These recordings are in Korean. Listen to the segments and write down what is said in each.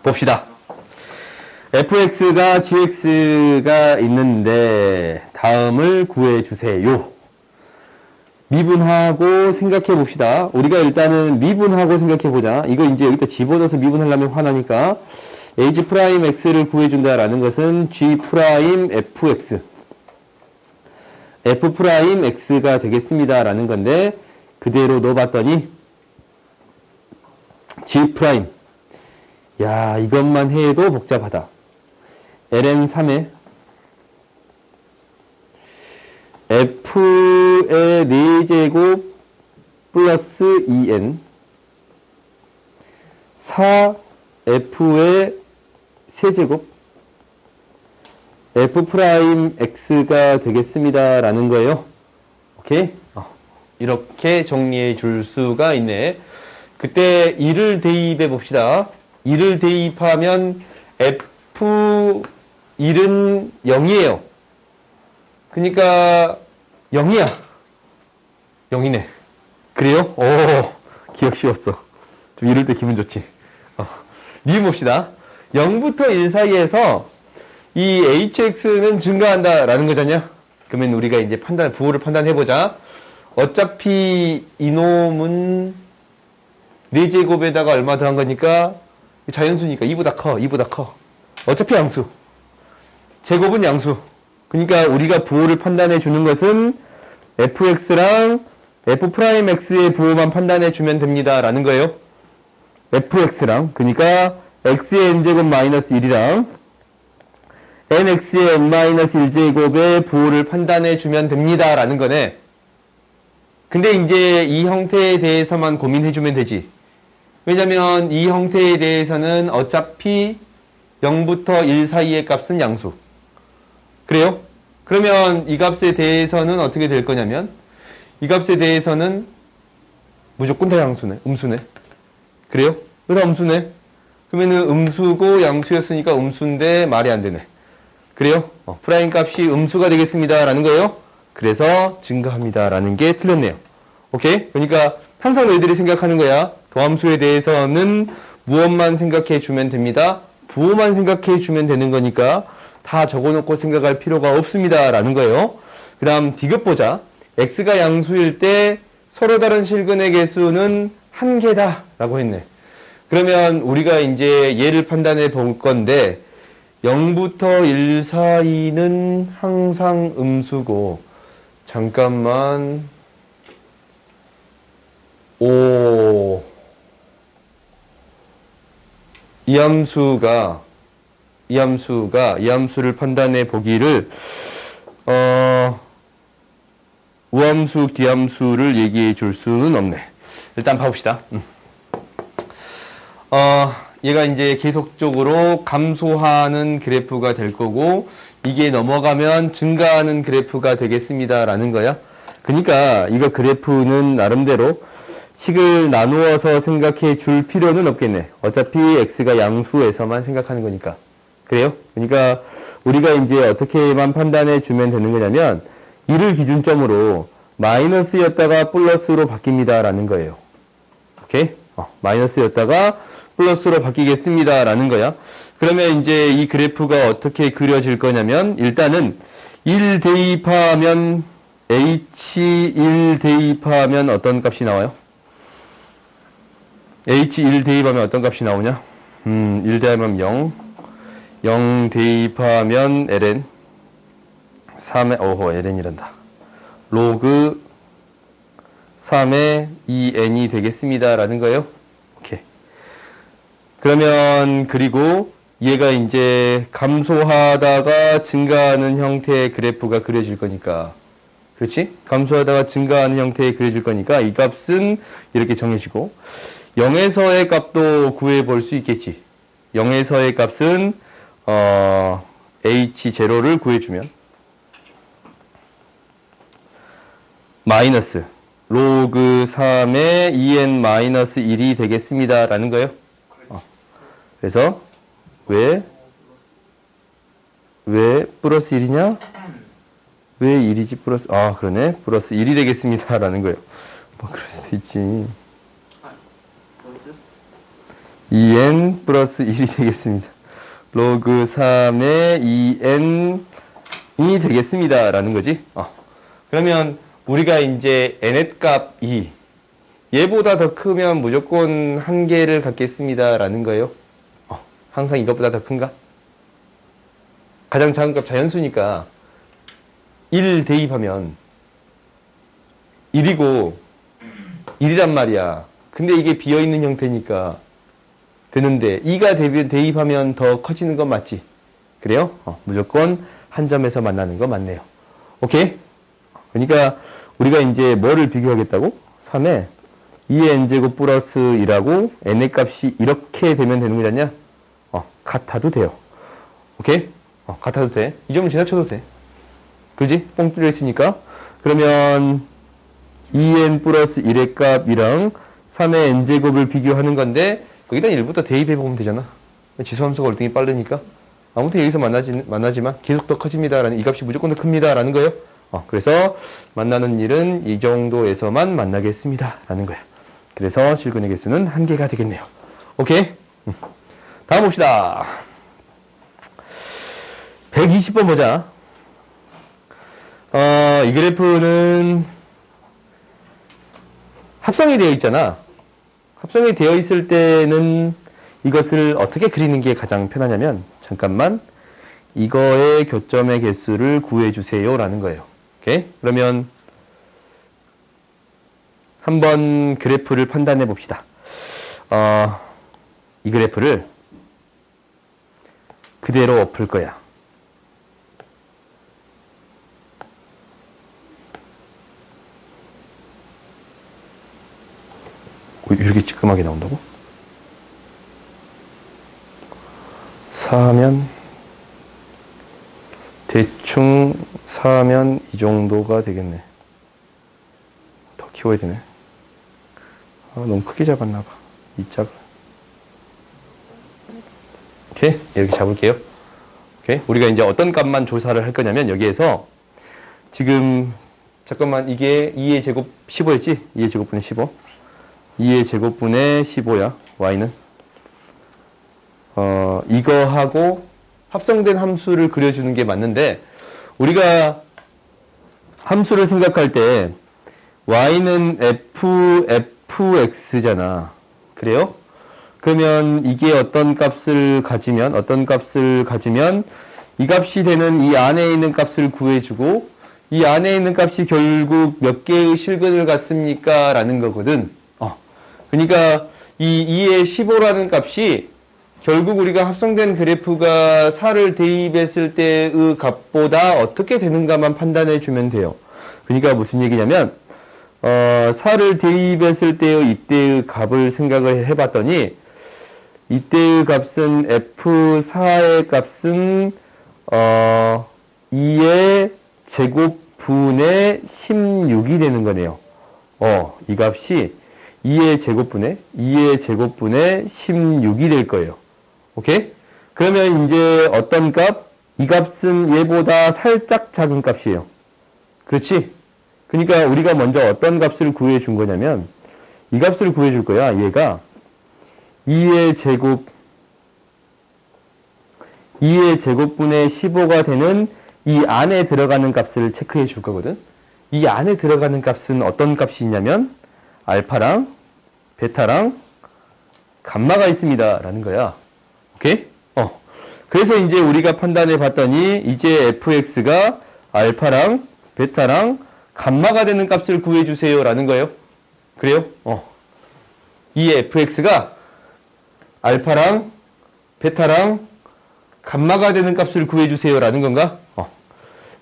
봅시다. fx가 gx가 있는데 다음을 구해주세요. 미분하고 생각해 봅시다. 우리가 일단은 미분하고 생각해 보자. 이거 이제 여기다 집어넣어서 미분하려면 화나니까 h'x를 구해준다라는 것은 g'fx f'x가 되겠습니다 라는 건데 그대로 넣어봤더니 g' 야 이것만 해도 복잡하다. ln3에 f의 4제곱 플러스 2n 4f의 세제곱 f'x가 되겠습니다 라는 거예요. 오케이? 이렇게 정리해 줄 수가 있네. 그때 2를 대입해 봅시다. 2를 대입하면 f1은 0이에요. 그러니까 0이야. 0이네. 그래요? 오, 기억 쉬웠어. 좀 이럴 때 기분 좋지. 리뷰 봅시다. 0부터 1 사이에서 이 hx는 증가한다라는 거잖냐? 그러면 우리가 이제 부호를 판단해보자. 어차피 이놈은 4제곱에다가 얼마 더한 거니까 자연수니까 2보다 커. 어차피 양수. 제곱은 양수. 그러니까 우리가 부호를 판단해 주는 것은 fx랑 f'x의 부호만 판단해 주면 됩니다 라는 거예요. fx랑 그러니까 x의 n제곱 마이너스 1이랑 nx의 n-1제곱의 부호를 판단해 주면 됩니다 라는 거네. 근데 이제 이 형태에 대해서만 고민해 주면 되지. 왜냐면 이 형태에 대해서는 어차피 0부터 1 사이의 값은 양수. 그래요? 그러면 이 값에 대해서는 어떻게 될 거냐면 이 값에 대해서는 무조건 다 양수네. 음수네. 그래요? 다 음수네. 그러면은 음수고 양수였으니까 음수인데 말이 안 되네. 그래요? 프라임 값이 음수가 되겠습니다 라는 거예요. 그래서 증가합니다 라는 게 틀렸네요. 오케이? 그러니까 항상 너희들이 생각하는 거야. 도함수에 대해서는 무엇만 생각해 주면 됩니다. 부호만 생각해 주면 되는 거니까 다 적어놓고 생각할 필요가 없습니다 라는 거예요. 그 다음 디귿 보자. x가 양수일 때 서로 다른 실근의 개수는 한 개다 라고 했네. 그러면 우리가 이제 얘를 판단해 볼 건데 0부터 1 사이는 항상 음수고 잠깐만 이 함수를 판단해 보기를 우함수, 기함수를 얘기해 줄 수는 없네. 일단 봐봅시다. 얘가 이제 계속적으로 감소하는 그래프가 될 거고 이게 넘어가면 증가하는 그래프가 되겠습니다 라는 거야. 그러니까 이거 그래프는 나름대로 식을 나누어서 생각해 줄 필요는 없겠네. 어차피 x가 양수에서만 생각하는 거니까. 그래요? 그러니까 우리가 이제 어떻게만 판단해 주면 되는 거냐면 1을 기준점으로 마이너스였다가 플러스로 바뀝니다 라는 거예요. 오케이? 마이너스였다가 플러스로 바뀌겠습니다 라는 거야. 그러면 이제 이 그래프가 어떻게 그려질 거냐면 일단은 1 대입하면 h1 대입하면 어떤 값이 나와요? h1 대입하면 어떤 값이 나오냐? 1 대입하면 0 0 대입하면 ln 3의 ln이란다. 로그 3의 2n이 되겠습니다 라는 거예요. 오케이. 그러면 그리고 얘가 이제 감소하다가 증가하는 형태의 그래프가 그려질 거니까 그렇지? 감소하다가 증가하는 형태의 그려질 거니까 이 값은 이렇게 정해지고 0에서의 값도 구해 볼 수 있겠지. 0에서의 값은 h0를 구해주면 마이너스 로그 3의 2n-1이 되겠습니다 라는 거예요. 그래서 왜 플러스 1이냐? 왜 1이지 플러스 그러네 플러스 1이 되겠습니다 라는 거예요. 뭐 그럴 수도 있지. 2n 플러스 1이 되겠습니다. 로그 3의 2n이 되겠습니다. 라는 거지. 그러면 우리가 이제 n의 값이 얘보다 더 크면 무조건 한계를 갖겠습니다. 라는 거예요. 항상 이것보다 더 큰가? 가장 작은 값 자연수니까 1 대입하면 1이고 1이란 말이야. 근데 이게 비어있는 형태니까 되는데 2가 대입하면 더 커지는 건 맞지? 그래요? 무조건 한 점에서 만나는 거 맞네요. 오케이? 그러니까 우리가 이제 뭐를 비교하겠다고? 3에 2의 n제곱 플러스 1하고 n의 값이 이렇게 되면 되는 거지 않냐? 같아도 돼요. 오케이? 같아도 돼. 이 점은 지나쳐도 돼. 그지? 뻥 뚫려 있으니까. 그러면 2n 플러스 1의 값이랑 3의 n제곱을 비교하는 건데 거기다 1부터 대입해보면 되잖아. 지수함수가 월등히 빠르니까. 아무튼 여기서 만나지만 계속 더 커집니다라는, 이 값이 무조건 더 큽니다라는 거예요. 그래서 만나는 일은 이 정도에서만 만나겠습니다 라는 거야. 그래서 실근의 개수는 1개가 되겠네요. 오케이? 다음 봅시다. 120번 보자. 이 그래프는 합성이 되어 있잖아. 합성이 되어 있을 때는 이것을 어떻게 그리는 게 가장 편하냐면, 잠깐만, 이거의 교점의 개수를 구해주세요 라는 거예요. 오케이? 그러면 한번 그래프를 판단해 봅시다. 이 그래프를 그대로 엎을 거야. 이렇게 찌끔하게 나온다고? 4하면 대충 4하면 이 정도가 되겠네. 더 키워야 되네. 너무 크게 잡았나 봐. 이 짝을. 오케이? 이렇게 잡을게요. 오케이? 우리가 이제 어떤 값만 조사를 할 거냐면, 여기에서 지금 잠깐만, 이게 2의 제곱 15였지? 2의 제곱분의 15. 2의 제곱분의 15야. y는. 이거하고 합성된 함수를 그려주는 게 맞는데, 우리가 함수를 생각할 때 y는 fx잖아. 그래요? 그러면 이게 어떤 값을 가지면 이 값이 되는 이 안에 있는 값을 구해주고, 이 안에 있는 값이 결국 몇 개의 실근을 갖습니까? 라는 거거든. 그러니까 이 2의 15라는 값이 결국 우리가 합성된 그래프가 4를 대입했을 때의 값보다 어떻게 되는가만 판단해 주면 돼요. 그러니까 무슨 얘기냐면, 4를 대입했을 때의 이때의 값을 생각을 해봤더니, 이때의 값은 f4의 값은 2의 제곱분의 16이 되는 거네요. 이 값이 2의 제곱분의 16이 될 거예요. 오케이? 그러면 이제 어떤 값? 이 값은 얘보다 살짝 작은 값이에요. 그렇지? 그러니까 우리가 먼저 어떤 값을 구해 준 거냐면, 이 값을 구해 줄 거야. 얘가 2의 제곱분의 15가 되는 이 안에 들어가는 값을 체크해 줄 거거든. 이 안에 들어가는 값은 어떤 값이 있냐면, 알파랑 베타랑 감마가 있습니다 라는 거야. 오케이? 그래서 이제 우리가 판단해 봤더니, 이제 fx가 알파랑 베타랑 감마가 되는 값을 구해 주세요 라는 거예요. 그래요? 이 fx가 알파랑 베타랑 감마가 되는 값을 구해 주세요 라는 건가?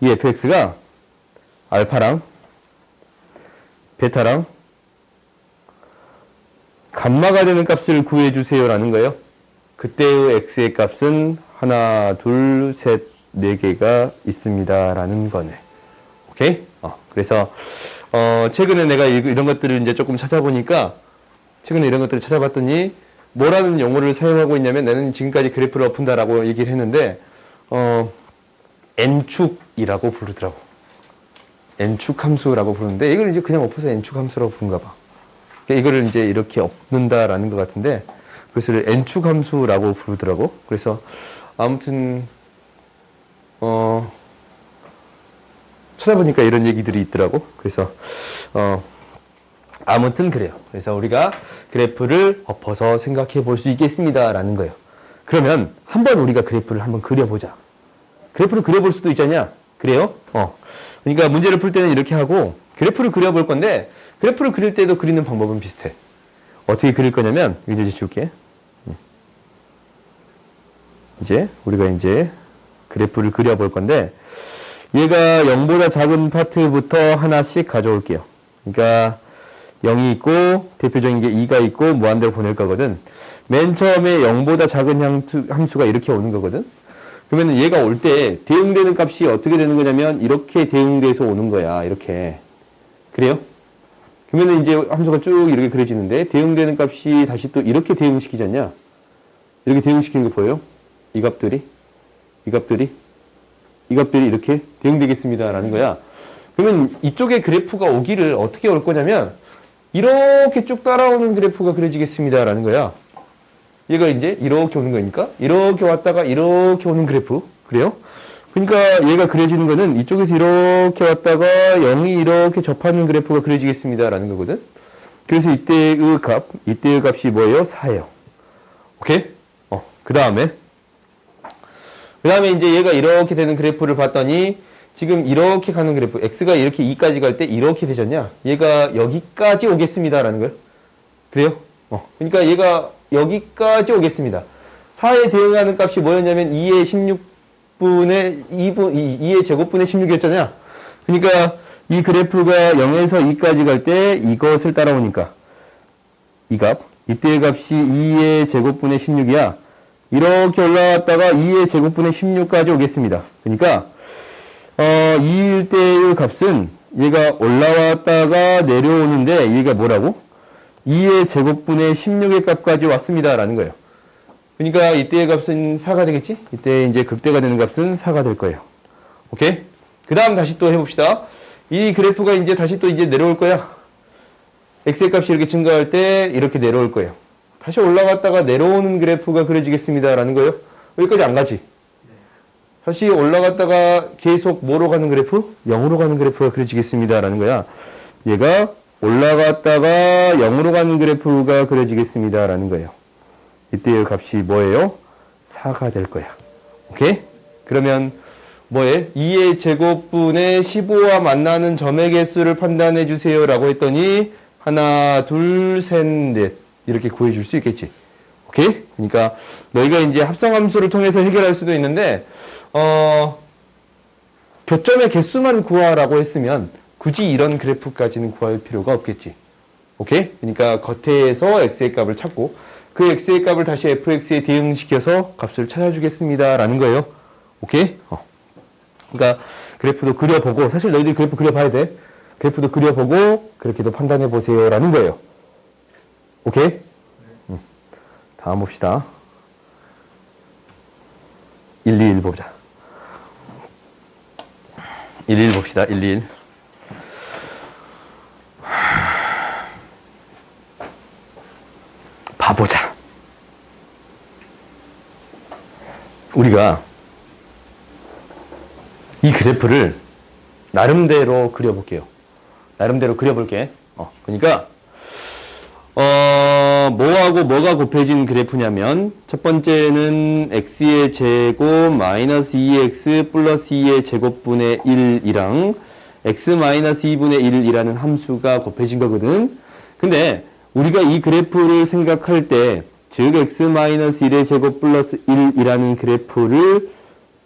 이 fx가 알파랑 베타랑 감마가 되는 값을 구해 주세요 라는 거예요. 그때의 x의 값은 하나, 둘, 셋, 네 개가 있습니다 라는 거네. 오케이? 그래서 최근에 내가 이런 것들을 이제 조금 찾아보니까, 최근에 이런 것들을 찾아봤더니 뭐라는 용어를 사용하고 있냐면, 나는 지금까지 그래프를 엎은다라고 얘기를 했는데, n축이라고 부르더라고. n축 함수라고 부르는데, 이걸 이제 그냥 엎어서 n축 함수라고 부른가 봐. 이거를 이제 이렇게 엎는다라는 것 같은데, 그것을 n축 함수라고 부르더라고. 그래서 아무튼 찾아보니까 이런 얘기들이 있더라고. 그래서 아무튼 그래요. 그래서 우리가 그래프를 엎어서 생각해 볼 수 있겠습니다라는 거예요. 그러면 한번 우리가 그래프를 한번 그려보자. 그래프를 그려볼 수도 있잖냐? 그래요? 그러니까 문제를 풀 때는 이렇게 하고 그래프를 그려볼 건데 그래프를 그릴 때도 그리는 방법은 비슷해. 어떻게 그릴 거냐면 이제 줄게. 이제 우리가 이제 그래프를 그려볼 건데 얘가 0보다 작은 파트부터 하나씩 가져올게요. 그러니까 0이 있고 대표적인 게 2가 있고 무한대로 보낼 거거든. 맨 처음에 0보다 작은 함수가 이렇게 오는 거거든. 그러면 얘가 올 때 대응되는 값이 어떻게 되는 거냐면 이렇게 대응돼서 오는 거야. 이렇게. 그래요? 그러면 이제 함수가 쭉 이렇게 그려지는데 대응되는 값이 다시 또 이렇게 대응시키지 않냐? 이렇게 대응시키는 거 보여요? 이 값들이 이렇게 대응되겠습니다라는 거야. 그러면 이쪽에 그래프가 오기를 어떻게 올 거냐면 이렇게 쭉 따라오는 그래프가 그려지겠습니다라는 거야. 얘가 이제 이렇게 오는 거니까 이렇게 왔다가 이렇게 오는 그래프. 그래요? 그러니까 얘가 그려지는 거는 이쪽에서 이렇게 왔다가 0이 이렇게 접하는 그래프가 그려지겠습니다라는 거거든. 그래서 이때의 값이 뭐예요? 4예요. 오케이? 그 다음에 이제 얘가 이렇게 되는 그래프를 봤더니 지금 이렇게 가는 그래프 x가 이렇게 2까지 갈 때 이렇게 되잖냐? 얘가 여기까지 오겠습니다라는 거예요. 그래요? 그러니까 얘가 여기까지 오겠습니다. 4에 대응하는 값이 뭐였냐면 2의 2의 제곱분의 16이었잖아요. 그러니까 이 그래프가 0에서 2까지 갈 때 이것을 따라오니까 이 값, 이때의 값이 2의 제곱분의 16이야. 이렇게 올라왔다가 2의 제곱분의 16까지 오겠습니다. 그러니까 2일 때의 값은 얘가 올라왔다가 내려오는데 얘가 뭐라고? 2의 제곱분의 16의 값까지 왔습니다라는 거예요. 그러니까 이때의 값은 4가 되겠지? 이때 이제 극대가 되는 값은 4가 될 거예요. 오케이? 그 다음 다시 또 해봅시다. 이 그래프가 이제 다시 또 이제 내려올 거야. x의 값이 이렇게 증가할 때 이렇게 내려올 거예요. 다시 올라갔다가 내려오는 그래프가 그려지겠습니다라는 거예요. 여기까지 안 가지? 다시 올라갔다가 계속 뭐로 가는 그래프? 0으로 가는 그래프가 그려지겠습니다라는 거야. 얘가 올라갔다가 0으로 가는 그래프가 그려지겠습니다라는 거예요. 이때의 값이 뭐예요? 4가 될 거야. 오케이? 그러면 뭐에? 2의 제곱분의 15와 만나는 점의 개수를 판단해 주세요 라고 했더니 하나, 둘, 셋, 넷 이렇게 구해줄 수 있겠지. 오케이? 그러니까 너희가 이제 합성함수를 통해서 해결할 수도 있는데 교점의 개수만 구하라고 했으면 굳이 이런 그래프까지는 구할 필요가 없겠지. 오케이? 그러니까 겉에서 x의 값을 찾고 그 x의 값을 다시 fx에 대응시켜서 값을 찾아주겠습니다 라는 거예요. 오케이? 그러니까 그래프도 그려보고 사실 너희들이 그래프 그려봐야 돼. 그래프도 그려보고 그렇게도 판단해보세요 라는 거예요. 오케이? 다음 봅시다. 121 보자. 121 봅시다. 121. 봐보자. 우리가 이 그래프를 나름대로 그려볼게요. 나름대로 그려볼게. 그러니까 뭐하고 뭐가 곱해진 그래프냐면 첫 번째는 x의 제곱 마이너스 2x 플러스 2의 제곱분의 1이랑 x 마이너스 2분의 1이라는 함수가 곱해진 거거든. 근데 우리가 이 그래프를 생각할 때 즉 x 마이너스 1의 제곱 플러스 1이라는 그래프를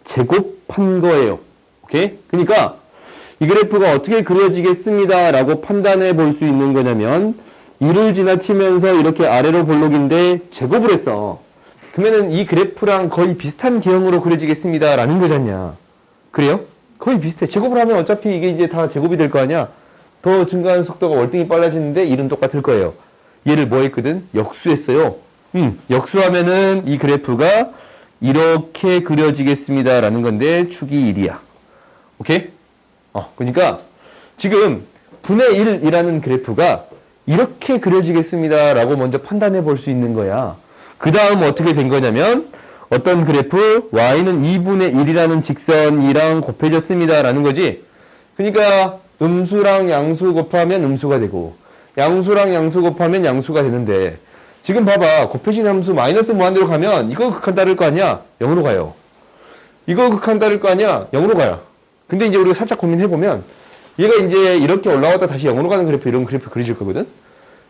제곱한 거예요. 오케이? 그러니까 이 그래프가 어떻게 그려지겠습니다 라고 판단해 볼 수 있는 거냐면 1을 지나치면서 이렇게 아래로 볼록인데 제곱을 했어. 그러면은 이 그래프랑 거의 비슷한 개형으로 그려지겠습니다 라는 거잖냐. 그래요? 거의 비슷해. 제곱을 하면 어차피 이게 이제 다 제곱이 될 거 아니야. 더 증가하는 속도가 월등히 빨라지는데 1은 똑같을 거예요. 얘를 뭐 했거든? 역수했어요. 역수하면은 이 그래프가 이렇게 그려지겠습니다 라는 건데 축이 1이야. 오케이? 그러니까 지금 분의 1이라는 그래프가 이렇게 그려지겠습니다 라고 먼저 판단해 볼 수 있는 거야. 그 다음 어떻게 된 거냐면 어떤 그래프 y는 2분의 1이라는 직선이랑 곱해졌습니다 라는 거지. 그러니까 음수랑 양수 곱하면 음수가 되고 양수랑 양수 곱하면 양수가 되는데 지금 봐봐. 곱해진 함수 마이너스 무한대로 가면 이거 극한 따를 거 아니야? 0으로 가요. 이거 극한 따를 거 아니야? 0으로 가요. 근데 이제 우리가 살짝 고민해보면 얘가 이제 이렇게 올라왔다 다시 0으로 가는 그래프 이런 그래프 그려질 거거든?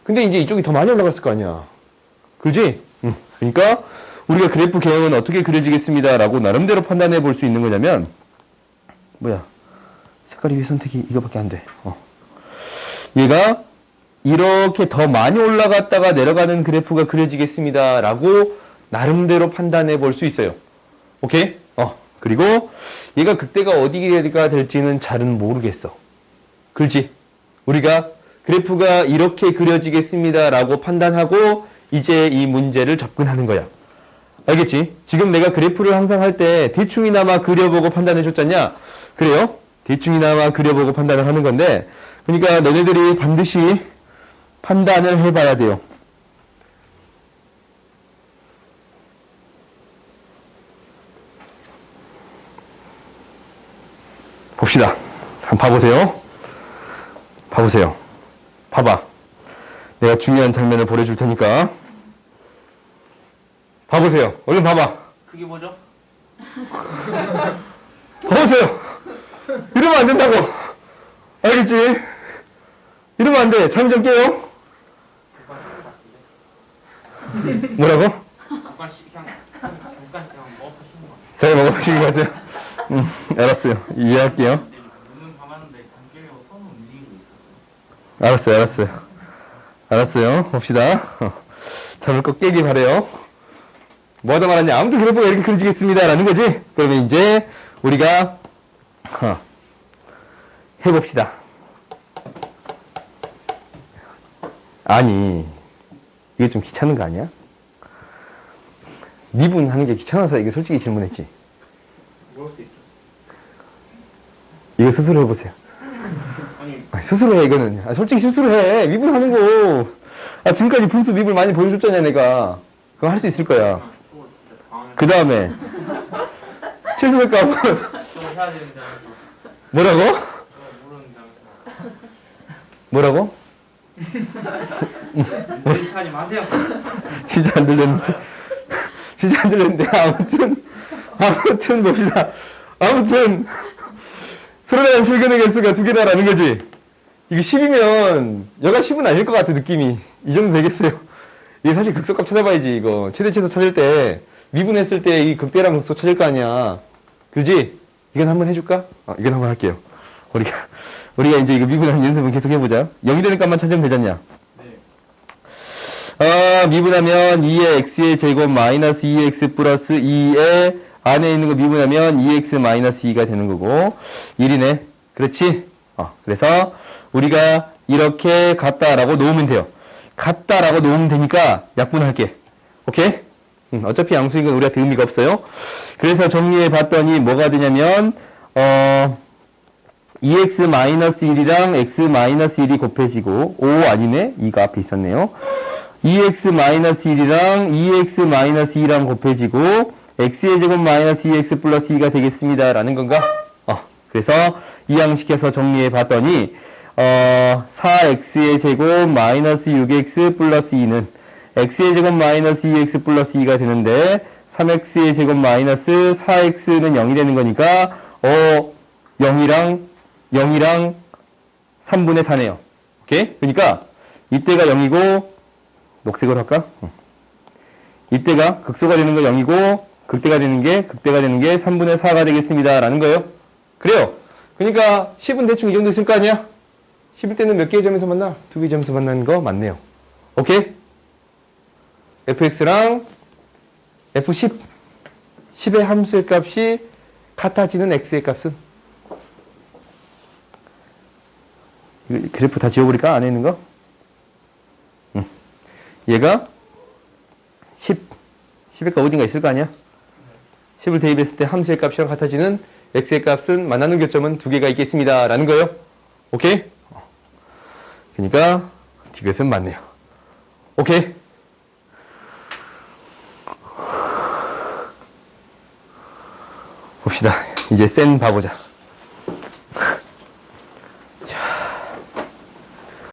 근데 이제 이쪽이 더 많이 올라갔을 거 아니야. 그렇지? 그러니까 우리가 그래프 개형은 어떻게 그려지겠습니다 라고 나름대로 판단해 볼 수 있는 거냐면 뭐야 색깔이 왜 선택이 이거밖에 안 돼. 얘가 이렇게 더 많이 올라갔다가 내려가는 그래프가 그려지겠습니다 라고 나름대로 판단해 볼 수 있어요. 오케이? 그리고 얘가 극대가 어디가 될지는 잘은 모르겠어. 그렇지? 우리가 그래프가 이렇게 그려지겠습니다 라고 판단하고 이제 이 문제를 접근하는 거야. 알겠지? 지금 내가 그래프를 항상 할 때 대충이나마 그려보고 판단해 줬잖냐? 그래요? 대충이나마 그려보고 판단을 하는 건데 그러니까 너네들이 반드시 판단을 해봐야 돼요. 봅시다. 한번 봐보세요. 봐보세요. 봐봐. 내가 중요한 장면을 보여줄 테니까. 봐보세요. 얼른 봐봐. 그게 뭐죠? 봐보세요. 이러면 안 된다고. 알겠지? 이러면 안 돼. 잠 좀 깨요. 뭐라고? 잘 먹어보신 것 같아요. 알았어요. 이해할게요. 눈은 감았는데 잠 깨려고 손은 움직이고 있었어요. 알았어요. 봅시다. 잠을 꼭 깨기 바래요. 뭐하다 말았냐. 아무튼 그래프가 이렇게 그려지겠습니다. 라는 거지. 그러면 이제 우리가 해봅시다. 아니 이게 좀 귀찮은 거 아니야? 미분하는 게 귀찮아서 이게 솔직히 질문했지. 그럴 수 있죠. 이거 스스로 해보세요. 아니 스스로 해 이거는. 솔직히 스스로 해. 미분하는 거. 지금까지 분수 미분 많이 보여줬잖아 내가. 그거 할 수 있을 거야. 그 다음에 최소값 좀 해야 되는지 않아서. 뭐라고? 모르는지 않아서. 뭐라고? 눈치 하지 마세요. 진짜 안 들렸는데. 진짜 안 들렸는데. 아무튼 봅시다. 아무튼 서로 다른 실근의 개수가 두 개다라는 거지. 이게 10이면 여가 10은 아닐 것 같아 느낌이. 이 정도 되겠어요. 이게 사실 극소값 찾아봐야지 이거. 최대 최소 찾을 때 미분했을 때 이 극대랑 극소 찾을 거 아니야. 그지? 이건 한번 해줄까? 이건 한번 할게요. 우리가 이제 이거 미분하는 연습은 계속 해보자. 0이 되는 값만 찾으면 되잖냐? 네. 미분하면 2의 x의 제곱 마이너스 2x 플러스 2의 안에 있는 거 미분하면 2x 마이너스 2가 되는 거고 1이네. 그렇지? 그래서 우리가 이렇게 같다라고 놓으면 돼요. 같다라고 놓으면 되니까 약분할게. 오케이? 어차피 양수인 건 우리한테 의미가 없어요. 그래서 정리해 봤더니 뭐가 되냐면 2x-1이랑 x-1이 곱해지고 5 아니네? 2가 앞에 있었네요. 2x-1이랑 2x-2랑 곱해지고 x의 제곱 마이너스 2x 플러스 2가 되겠습니다. 라는 건가? 그래서 이항시켜서 정리해 봤더니 4x의 제곱 마이너스 6x 플러스 2는 x의 제곱 마이너스 2x 플러스 2가 되는데 3x의 제곱 마이너스 4x는 0이 되는 거니까 0이랑 3분의 4네요. 오케이? 그러니까 이때가 0이고 녹색으로 할까? 이때가 극소가 되는 거 0이고 극대가 되는 게 3분의 4가 되겠습니다. 라는 거예요. 그래요. 그러니까 10은 대충 이 정도 있을 거 아니야? 10일 때는 몇 개의 점에서 만나? 두 개의 점에서 만나는 거 맞네요. 오케이? fx랑 f10 10의 함수의 값이 같아지는 x의 값은 그래프 다 지워버릴까? 안에 있는 거? 얘가 10의 값 어딘가 있을 거 아니야? 10을 대입했을 때 함수의 값이랑 같아지는 x의 값은 만나는 교점은 두 개가 있겠습니다. 라는 거예요. 오케이? 그러니까 디귿은 맞네요. 오케이? 봅시다. 이제 센 봐보자.